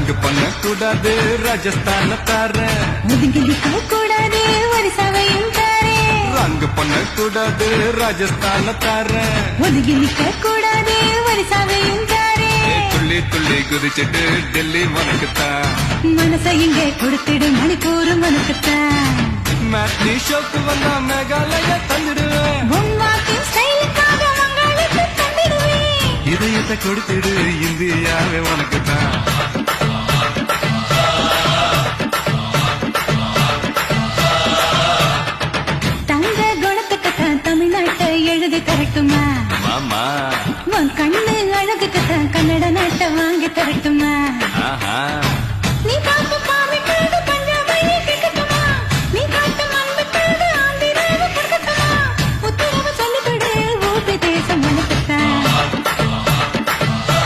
ரங்கு பண்ண கூடாது ராஜஸ்தான தார ஒதுங்கி நிற்க கூடாது ஒரு சவையும் தாரே ரங்கு பண்ண கூடாது ராஜஸ்தான தார ஒதுங்கி நிற்க கூடாது ஒரு சவையும் தாரே துள்ளி துள்ளி குதிச்சிட்டு டெல்லி உனக்குத்தான் மனசை இங்கே கொடுத்துடு மணிப்பூர் உனக்குத்தான் மேட்னி ஷோக்கு வந்தா மேகாலய தந்துடுவேன் பொம்மாக்கின் ஸ்டைலுக்காக உங்களுக்கு தந்திடுவேன் இதயத்தை கொடுத்துடு இந்தியாவே உனக்குத்தான் தங்க குணத்துக்குத்தான் தமிழ்நாட்டை எழுதி தரட்டுமா மாமா உன் கண்ணு அழகுக்குத்தான் கன்னட நாட்டை வாங்கி தரட்டுமா ஆஹா